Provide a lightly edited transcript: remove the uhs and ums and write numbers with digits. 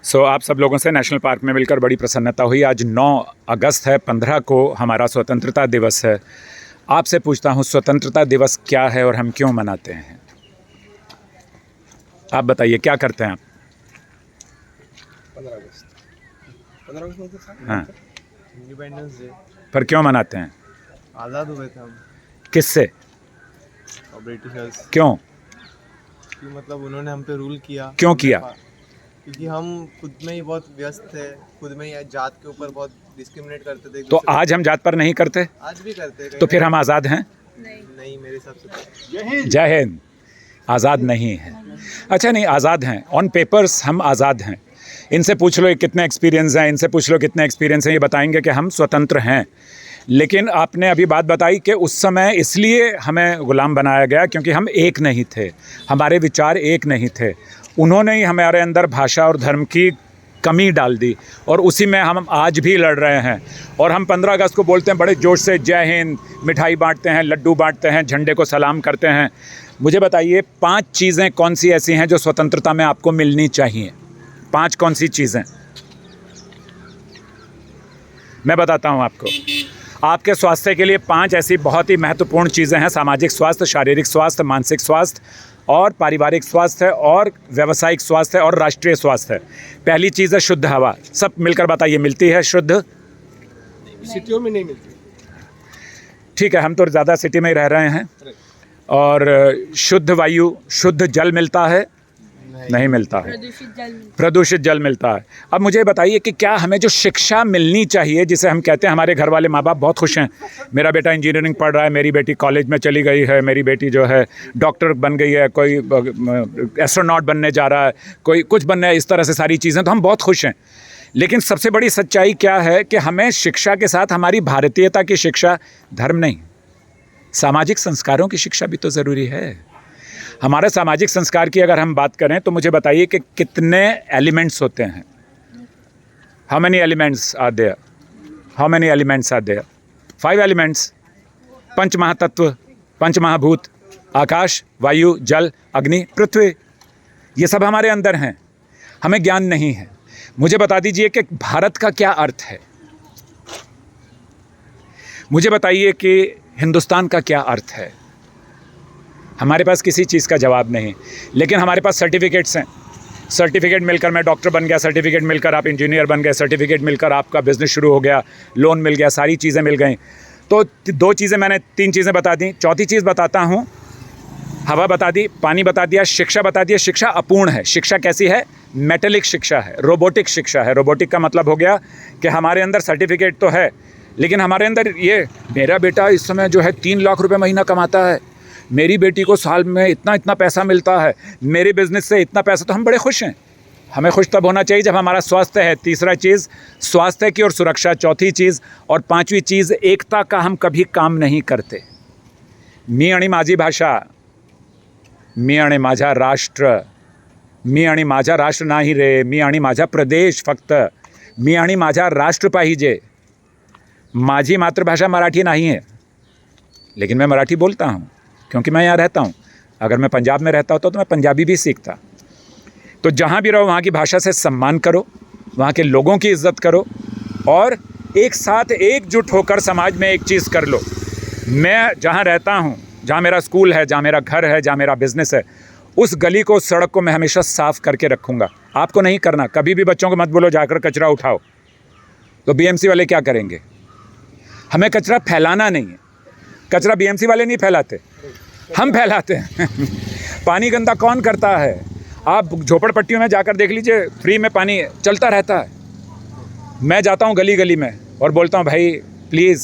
आप सब लोगों से नेशनल पार्क में मिलकर बड़ी प्रसन्नता हुई। आज 9 अगस्त है, 15 को हमारा स्वतंत्रता दिवस है। आपसे पूछता हूँ, स्वतंत्रता दिवस क्या है और हम क्यों मनाते हैं? आप बताइए, क्या करते हैं आप? 15 अगस्त हाँ, इंडिपेंडेंस डे। पर क्यों मनाते हैं? आज़ाद हुए थे हम किससे? और ब्रिटिशर्स क्यों? की मतलब उन्होंने हम पे रूल किया। क्यों किया? क्योंकि हम खुद में ही बहुत व्यस्त थे, खुद में ही जात के ऊपर बहुत डिस्क्रिमिनेट करते थे। तो आज हम जात पर नहीं करते, आज भी करते हैं। तो फिर हम आज़ाद हैं? नहीं, मेरे हिसाब से जय हिंद। आज़ाद नहीं है। अच्छा, नहीं, आज़ाद हैं ऑन पेपर्स, हम आज़ाद हैं। इनसे पूछ लो कितने एक्सपीरियंस हैं, इनसे पूछ लो कितने एक्सपीरियंस हैं, ये बताएंगे कि हम स्वतंत्र हैं। लेकिन आपने अभी बात बताई कि उस समय इसलिए हमें गुलाम बनाया गया क्योंकि हम एक नहीं थे, हमारे विचार एक नहीं थे। उन्होंने ही हमारे अंदर भाषा और धर्म की कमी डाल दी और उसी में हम आज भी लड़ रहे हैं। और हम 15 अगस्त को बोलते हैं बड़े जोश से, जय हिंद, मिठाई बांटते हैं, लड्डू बांटते हैं, झंडे को सलाम करते हैं। मुझे बताइए 5 चीज़ें कौन सी ऐसी हैं जो स्वतंत्रता में आपको मिलनी चाहिए? 5 कौन सी चीज़ें? मैं बताता हूँ आपको। आपके स्वास्थ्य के लिए 5 ऐसी बहुत ही महत्वपूर्ण चीज़ें हैं। सामाजिक स्वास्थ्य, शारीरिक स्वास्थ्य, मानसिक स्वास्थ्य और पारिवारिक स्वास्थ्य और व्यावसायिक स्वास्थ्य और राष्ट्रीय स्वास्थ्य। पहली चीज़ है शुद्ध हवा। सब मिलकर बताइए, मिलती है शुद्ध? सिटियों में नहीं मिलती। ठीक है, हम तो ज़्यादा सिटी में ही रह रहे हैं। और शुद्ध वायु, शुद्ध जल मिलता है? नहीं मिलता है। प्रदूषित जल मिलता है। अब मुझे बताइए कि क्या हमें जो शिक्षा मिलनी चाहिए, जिसे हम कहते हैं, हमारे घर वाले माँ बाप बहुत खुश हैं, मेरा बेटा इंजीनियरिंग पढ़ रहा है, मेरी बेटी कॉलेज में चली गई है, मेरी बेटी जो है डॉक्टर बन गई है, कोई एस्ट्रोनॉट बनने जा रहा है, कोई कुछ बनना है, इस तरह से सारी चीज़ें, तो हम बहुत खुश हैं। लेकिन सबसे बड़ी सच्चाई क्या है कि हमें शिक्षा के साथ हमारी भारतीयता की शिक्षा, धर्म नहीं, सामाजिक संस्कारों की शिक्षा भी तो ज़रूरी है। हमारे सामाजिक संस्कार की अगर हम बात करें तो मुझे बताइए कि कितने एलिमेंट्स होते हैं? How many elements are there? How many elements are there? 5 elements. पंच महातत्व, पंच महाभूत, आकाश, वायु, जल, अग्नि, पृथ्वी, ये सब हमारे अंदर हैं। हमें ज्ञान नहीं है। मुझे बता दीजिए कि भारत का क्या अर्थ है? मुझे बताइए कि हिंदुस्तान का क्या अर्थ है? हमारे पास किसी चीज़ का जवाब नहीं। लेकिन हमारे पास सर्टिफिकेट्स हैं। सर्टिफिकेट मिलकर मैं डॉक्टर बन गया, सर्टिफिकेट मिलकर आप इंजीनियर बन गए, सर्टिफिकेट मिलकर आपका बिजनेस शुरू हो गया, लोन मिल गया, सारी चीज़ें मिल गई। तो 2 चीज़ें मैंने, 3 चीज़ें बता दी। चौथी चीज़ बताता हूँ। हवा बता दी, पानी बता दिया, शिक्षा बता दिया। शिक्षा अपूर्ण है। शिक्षा कैसी है? मेटेलिक शिक्षा है, रोबोटिक शिक्षा है। रोबोटिक का मतलब हो गया कि हमारे अंदर सर्टिफिकेट तो है, लेकिन हमारे अंदर ये, मेरा बेटा इस समय जो है 3 लाख रुपये महीना कमाता है, मेरी बेटी को साल में इतना पैसा मिलता है, मेरे बिजनेस से इतना पैसा, तो हम बड़े खुश हैं। हमें खुश तब होना चाहिए जब हमारा स्वास्थ्य है। तीसरा चीज़ स्वास्थ्य की और सुरक्षा, चौथी चीज़, और 5वीं चीज़ एकता का हम कभी काम नहीं करते। मी आणि माझी भाषा, मी आणि माझा राष्ट्र, मी आणि माझा राष्ट्र नाही रे, मी आणि माझा प्रदेश, फक्त मी आणि माझा राष्ट्र पाहिजे। माझी मातृभाषा मराठी नहीं है, लेकिन मैं मराठी बोलता हूँ क्योंकि मैं यहाँ रहता हूँ। अगर मैं पंजाब में रहता होता तो मैं पंजाबी भी सीखता। तो जहाँ भी रहो वहाँ की भाषा से सम्मान करो, वहाँ के लोगों की इज़्ज़त करो और एक साथ एकजुट होकर समाज में एक चीज़ कर लो। मैं जहाँ रहता हूँ, जहाँ मेरा स्कूल है, जहाँ मेरा घर है, जहाँ मेरा बिज़नेस है, उस गली को, सड़क को मैं हमेशा साफ़ करके रखूँगा। आपको नहीं करना। कभी भी बच्चों को मत बोलो जाकर कचरा उठाओ, तो बीएमसी वाले क्या करेंगे? हमें कचरा फैलाना नहीं है। कचरा बीएमसी वाले नहीं फैलाते, हम फैलाते हैं। पानी गंदा कौन करता है? आप झोपड़पट्टियों में जाकर देख लीजिए, फ्री में पानी चलता रहता है। मैं जाता हूँ गली गली में और बोलता हूँ, भाई प्लीज़